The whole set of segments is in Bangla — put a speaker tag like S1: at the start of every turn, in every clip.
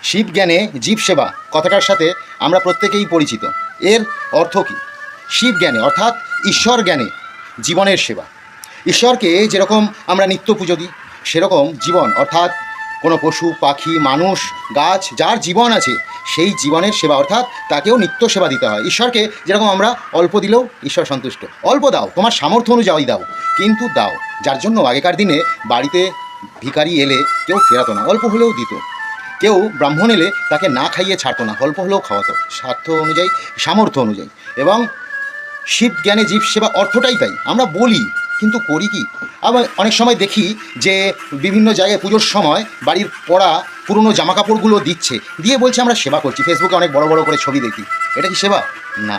S1: শিব জ্ঞানে জীব সেবা কথাটার সাথে আমরা প্রত্যেকেই পরিচিত। এর অর্থ কী? শিব জ্ঞানে অর্থাৎ ঈশ্বর জ্ঞানে জীবনের সেবা। ঈশ্বরকে যেরকম আমরা নিত্য পুজো দিই, সেরকম জীবন অর্থাৎ কোনো পশু পাখি মানুষ গাছ যার জীবন আছে সেই জীবনের সেবা অর্থাৎ তাকেও নিত্য সেবা দিতে হয়। ঈশ্বরকে যেরকম আমরা অল্প দিলেও ঈশ্বর সন্তুষ্ট। অল্প দাও, তোমার সামর্থ্য অনুযায়ী দাও, কিন্তু দাও। যার জন্য আগেকার দিনে বাড়িতে ভিখারি এলে কেউ ফেরাতো না, অল্প হলেও দিত। কেউ ব্রাহ্মণ এলে তাকে না খাইয়ে ছাড়তো না, অল্প হলেও খাওয়াতো, স্বার্থ অনুযায়ী সামর্থ্য অনুযায়ী। এবং শিব জ্ঞানে জীব সেবা অর্থটাই তাই। আমরা বলি কিন্তু করি কি? আবার অনেক সময় দেখি যে বিভিন্ন জায়গায় পুজোর সময় বাড়ির পরা পুরনো জামাকাপড়গুলো দিচ্ছে, দিয়ে বলছে আমরা সেবা করছি। ফেসবুকে অনেক বড় বড় করে ছবি দেখি। এটা কি সেবা? না।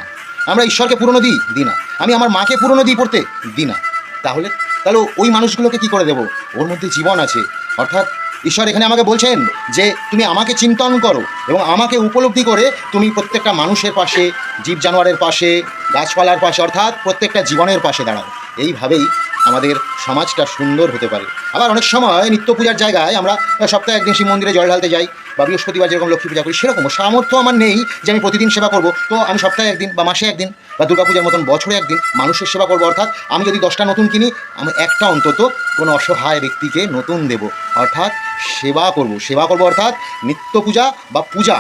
S1: আমরা ঈশ্বরকে পুরনো দিই না। আমি আমার মাকে পুরনো দিই পড়তে, দিই না। তাহলে তাহলে ওই মানুষগুলোকে কি করে দেব? ওর মধ্যে জীবন আছে। অর্থাৎ ঈশ্বর এখানে আমাকে বলছেন যে তুমি আমাকে চিন্তন করো এবং আমাকে উপলব্ধি করে তুমি প্রত্যেকটা মানুষের পাশে, জীব জানোয়ারের পাশে, গাছপালার পাশে অর্থাৎ প্রত্যেকটা জীবনের পাশে দাঁড়াও। এইভাবেই আমাদের সমাজটা সুন্দর হতে পারে। আবার অনেক সময় নিত্য পূজার জায়গায় আমরা সপ্তাহে একদিন শিব মন্দিরে জল ঢালতে যাই, বা বৃহস্পতিবার যেরকম লক্ষ্মী পূজা করি সেরকম সামর্থ্য আমার নেই যে আমি প্রতিদিন সেবা করব। তো আমি সপ্তাহে একদিন বা মাসে একদিন বা দুর্গাপূজার মতন বছরে একদিন মানুষের সেবা করব। অর্থাৎ আমি যদি 10টা নতুন কিনি, আমি একটা অন্তত কোনো অসহায় ব্যক্তিকে নতুন দেব। অর্থাৎ সেবা করব। সেবা করব অর্থাৎ নিত্য পূজা বা পূজা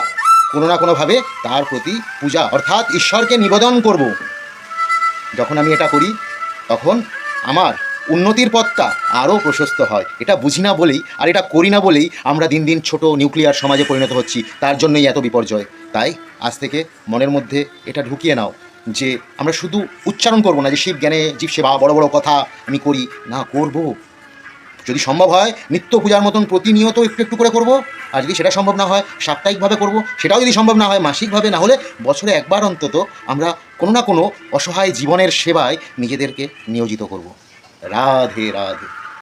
S1: কোনো না কোনোভাবে তার প্রতি পূজা অর্থাৎ ঈশ্বরকে নিবেদন করব। যখন আমি এটা করি তখন আমার উন্নতির পথটা আরও প্রশস্ত হয়। এটা বুঝি না বলেই আর এটা করি না বলেই আমরা দিন দিন ছোট নিউক্লিয়ার সমাজে পরিণত হচ্ছি। তার জন্যই এত বিপর্যয়। তাই আজ থেকে মনের মধ্যে এটা ঢুকিয়ে নাও যে আমরা শুধু উচ্চারণ করব না যে শিব জ্ঞানে জীব সেবা বড় বড় কথা আমি করি না, করব। যদি সম্ভব হয় নিত্য পূজার মতন প্রতিনিয়ত একটু একটু করে করব। আর যদি সেটা সম্ভব না হয় সাপ্তাহিকভাবে করব। সেটাও যদি সম্ভব না হয় মাসিকভাবে, না হলে বছরে একবার অন্তত আমরা কোনো না কোনো অসহায় জীবনের সেবায় নিজেদেরকে নিয়োজিত করব। রাধে রাধে।